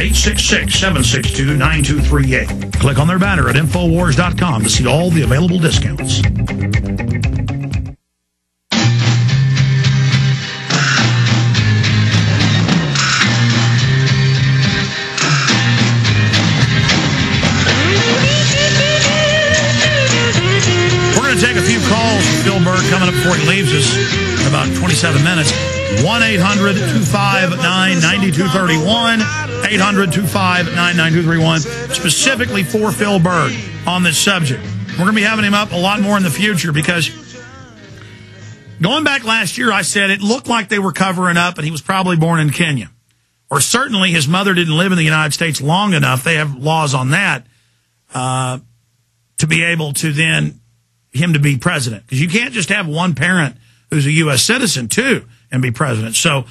866-762-9238. Click on their banner at Infowars.com to see all the available discounts. Take a few calls from Philip Berg coming up before he leaves us in about 27 minutes. 1-800-259-9231. 800-259-9231. Specifically for Philip Berg on this subject. We're going to be having him up a lot more in the future because going back last year, I said it looked like they were covering up and he was probably born in Kenya. Or certainly his mother didn't live in the United States long enough. They have laws on that to be able to then him to be president, because you can't just have one parent who's a U.S. citizen, too, and be president. So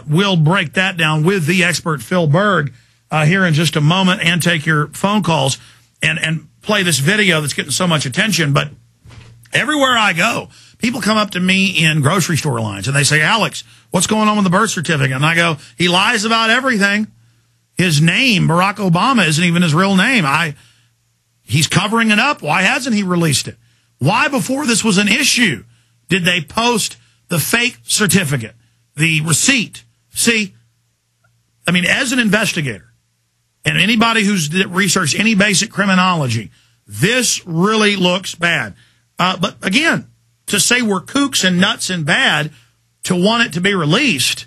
we'll break that down with the expert Phil Berg here in just a moment and take your phone calls and play this video that's getting so much attention. But everywhere I go, people come up to me in grocery store lines, and they say, Alex, what's going on with the birth certificate? And I go, he lies about everything. His name, Barack Obama, isn't even his real name. He's covering it up. Why hasn't he released it? Why, before this was an issue, did they post the fake certificate, the receipt? See, I mean, as an investigator, and anybody who's researched any basic criminology, this really looks bad. But again, to say we're kooks and nuts and bad, to want it to be released,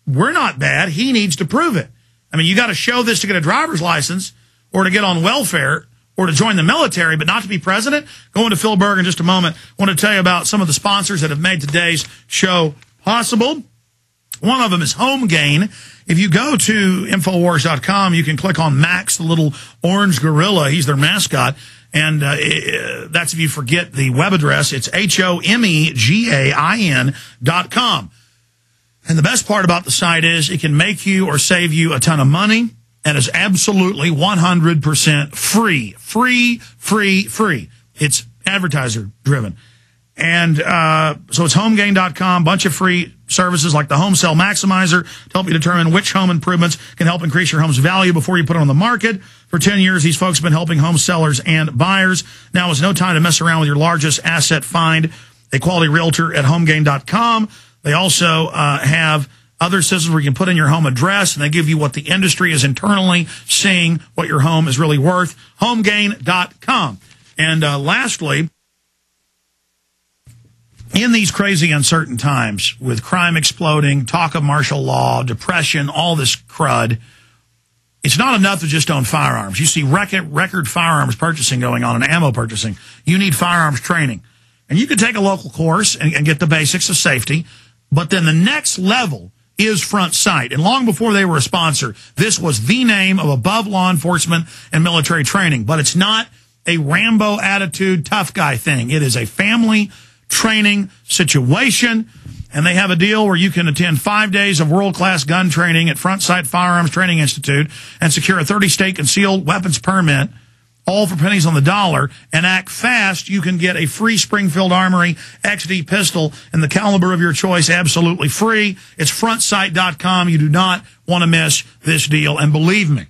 we're not bad. He needs to prove it. I mean, you got to show this to get a driver's license or to get on welfare or to join the military, but not to be president. Going to Phil Berg in just a moment. I want to tell you about some of the sponsors that have made today's show possible. One of them is Home Gain. If you go to Infowars.com, you can click on Max, the little orange gorilla. He's their mascot. And that's if you forget the web address. It's HOMEGAIN.com. And the best part about the site is it can make you or save you a ton of money. And is absolutely 100% free. Free. It's advertiser driven. And so it's homegain.com, bunch of free services like the Home Sale Maximizer to help you determine which home improvements can help increase your home's value before you put it on the market. For 10 years, these folks have been helping home sellers and buyers. Now is no time to mess around with your largest asset. Find a quality realtor at homegain.com. They also have other systems where you can put in your home address, and they give you what the industry is internally seeing what your home is really worth. Homegain.com. And lastly, in these crazy uncertain times with crime exploding, talk of martial law, depression, all this crud, it's not enough to just own firearms. You see record firearms purchasing going on and ammo purchasing. You need firearms training. And you can take a local course and get the basics of safety, but then the next level is Front Sight. And long before they were a sponsor, this was the name of above law enforcement and military training. But it's not a Rambo attitude, tough guy thing. It is a family training situation. And they have a deal where you can attend 5 days of world-class gun training at Front Sight Firearms Training Institute and secure a 30-state concealed weapons permit, all for pennies on the dollar, and act fast. You can get a free Springfield Armory XD pistol in the caliber of your choice, absolutely free. It's frontsight.com. You do not want to miss this deal. And believe me,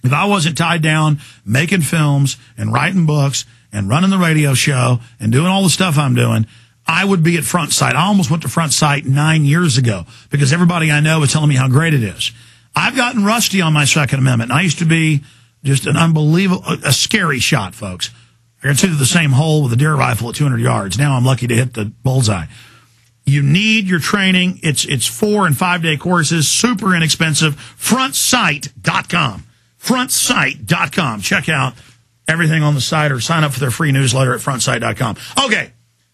if I wasn't tied down making films and writing books and running the radio show and doing all the stuff I'm doing, I would be at Front Sight. I almost went to Front Sight 9 years ago because everybody I know is telling me how great it is. I've gotten rusty on my Second Amendment, and I used to be just an unbelievable, a scary shot, folks. I got through the same hole with a deer rifle at 200 yards. Now I'm lucky to hit the bullseye. You need your training. It's 4 and 5 day courses, super inexpensive. Frontsight.com. Frontsight.com. Check out everything on the site or sign up for their free newsletter at frontsight.com. Okay.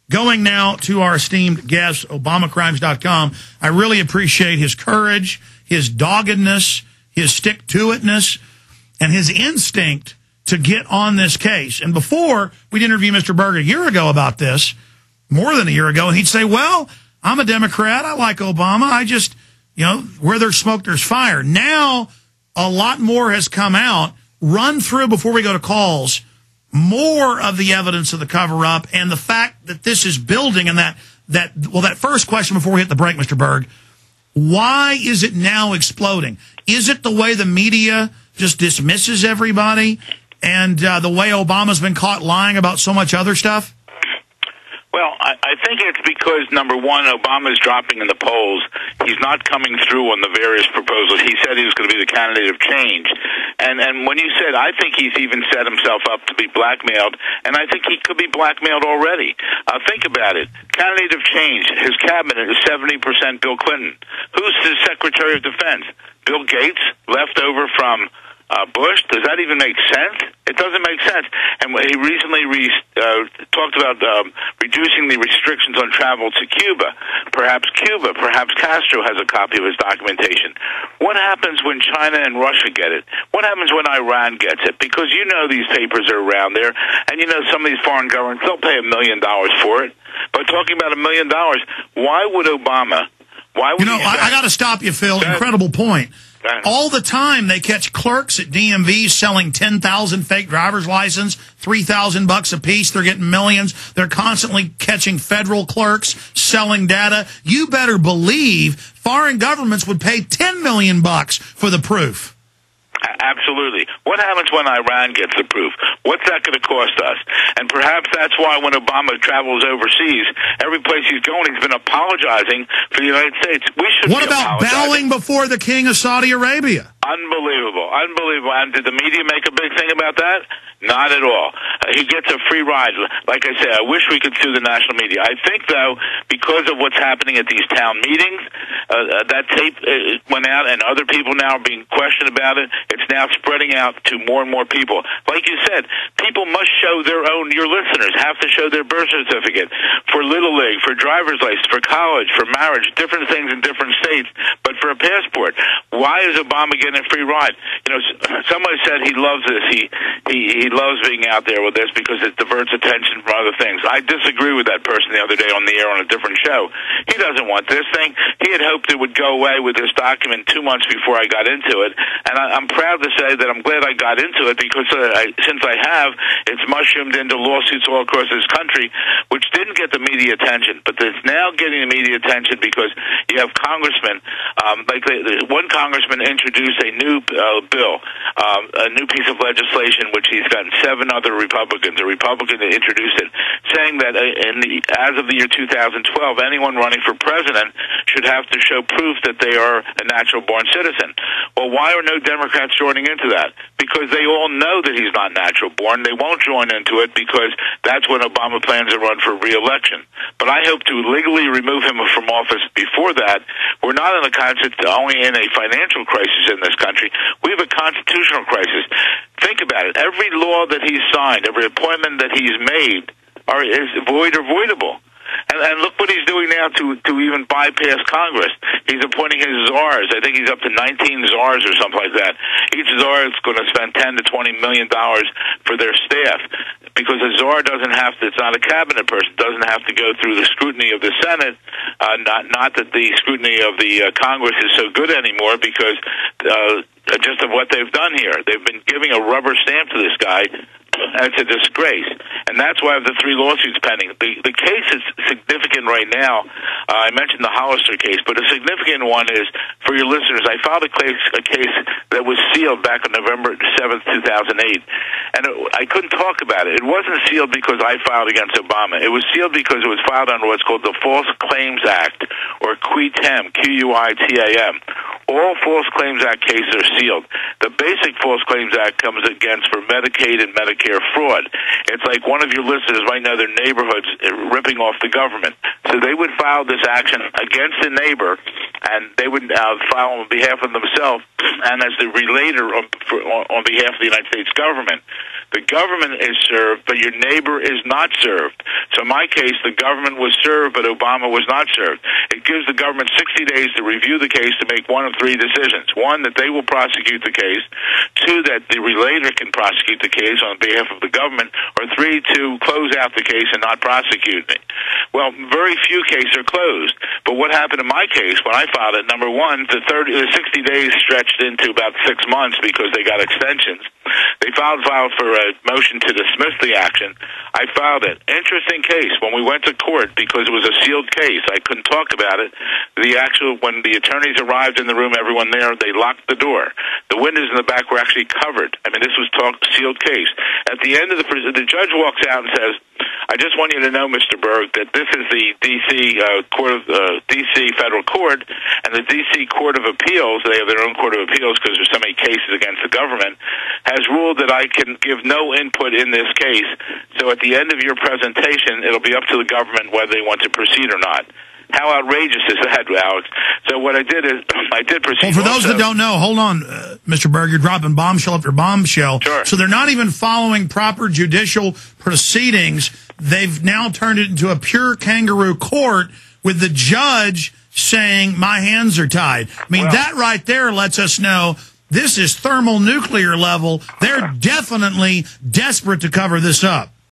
Going now to our esteemed guest, ObamaCrimes.com. I really appreciate his courage, his doggedness, his stick-to-itness, and his instinct to get on this case. And before, we'd interview Mr. Berg a year ago about this, more than a year ago, and he'd say, well, I'm a Democrat. I like Obama. I just, where there's smoke, there's fire. Now, a lot more has come out. Run through, before we go to calls, more of the evidence of the cover-up and the fact that this is building, and that first question before we hit the break, Mr. Berg, Why is it now exploding? Is it the way the media just dismisses everybody and the way Obama's been caught lying about so much other stuff? Well, I think it's because, number one, Obama's dropping in the polls. He's not coming through on the various proposals. He said he was going to be the candidate of change. And when you said, I think he's even set himself up to be blackmailed, and I think he could be blackmailed already. Think about it. Candidate of change, his cabinet is 70% Bill Clinton. Who's his Secretary of Defense? Bill Gates, left over from Bush? Does that even make sense? It doesn't make sense. And he recently talked about reducing the restrictions on travel to Cuba. Perhaps Castro has a copy of his documentation. What happens when China and Russia get it? What happens when Iran gets it? Because you know these papers are around there, and you know some of these foreign governments, they'll pay $1 million for it. But talking about $1 million, why would Obama... I got to stop you, Phil. Incredible point. All the time they catch clerks at DMV selling 10,000 fake driver's license, $3,000 a piece. They're getting millions. They're constantly catching federal clerks selling data. You better believe foreign governments would pay $10 million for the proof. Absolutely. What happens when Iran gets the proof? What's that going to cost us? And perhaps that's why when Obama travels overseas, every place he's going, he's been apologizing for the United States. We should. What about bowing before the king of Saudi Arabia? Unbelievable. Unbelievable. And did the media make a big thing about that? Not at all. He gets a free ride. Like I said, I wish we could sue the national media. I think, though, because of what's happening at these town meetings, that tape went out, and other people now are being questioned about it. It's now spreading out to more and more people. Like you said, people must show their own, your listeners have to show their birth certificate for Little League, for driver's license, for college, for marriage, different things in different states, but for a passport. Why is Obama getting a free ride? You know, somebody said he loves this. He loves being out there with this because it diverts attention from other things. I disagree with that person the other day on the air on a different show. He doesn't want this thing. He had hoped it would go away with this document 2 months before I got into it, and I'm proud to say that I'm glad I got into it because since I have, it's mushroomed into lawsuits all across this country, which didn't get the media attention, but it's now getting the media attention because you have congressmen, one congressman introduced a new bill, a new piece of legislation, which he's gotten 7 other Republicans, a Republican that introduced it, saying that as of the year 2012, anyone running for president should have to show proof that they are a natural-born citizen. Well, why are no Democrats joining into that? Because they all know that he's not natural-born. They won't join into it because that's when Obama plans to run for re-election. But I hope to legally remove him from office before that. We're not only in a financial crisis in this country. We have a constitutional crisis. Think about it. Every law that he's signed, every appointment that he's made is void or voidable. And look what he's doing now to even bypass Congress. He's appointing his czars. I think he's up to 19 czars or something like that. Each czar is going to spend $10 to $20 million for their staff because a czar doesn't have to, it's not a cabinet person, doesn't have to go through the scrutiny of the Senate. Not that the scrutiny of the Congress is so good anymore because just of what they've done here. They've been giving a rubber stamp to this guy. It's a disgrace. And that's why I have the 3 lawsuits pending. The case is significant right now. I mentioned the Hollister case, but a significant one is, for your listeners, I filed a case that was sealed back on November 7th, 2008. And I couldn't talk about it. It wasn't sealed because I filed against Obama. It was sealed because it was filed under what's called the False Claims Act, or QUITAM, Q-U-I-T-A-M. All False Claims Act cases are sealed. The basic False Claims Act comes against for Medicaid and Medicare fraud. It's like one of your listeners might know their neighborhoods ripping off the government. So they would file this action against a neighbor, and they would file on behalf of themselves and as the relator on behalf of the United States government. The government is served, but your neighbor is not served. So in my case, the government was served, but Obama was not served. It gives the government 60 days to review the case to make one of 3 decisions. 1, that they will prosecute the case. 2, that the relator can prosecute the case on behalf of the government, or 3, to close out the case and not prosecute me. Well, very few cases are closed. But what happened in my case when I filed it, number one, the 60 days stretched into about 6 months because they got extensions. They filed for a motion to dismiss the action. I filed it. Interesting case. When we went to court, because it was a sealed case, I couldn't talk about it. When the attorneys arrived in the room, everyone there, they locked the door. The windows in the back were actually covered. I mean, this was sealed case. At the end of the judge walks out and says, "I just want you to know, Mr. Berg, that this is the D.C. D.C. Federal Court, and the D.C. Court of Appeals, they have their own Court of Appeals because there's so many cases against the government, has ruled that I can give no input in this case. So at the end of your presentation, it'll be up to the government whether they want to proceed or not." How outrageous is that, Alex? So what I did is I did proceed. Well, for those that don't know, hold on, Mr. Berg, you're dropping bombshell after bombshell. Sure. So they're not even following proper judicial proceedings. They've now turned it into a pure kangaroo court with the judge saying, "My hands are tied." I mean, that right there lets us know this is thermonuclear level. They're definitely desperate to cover this up.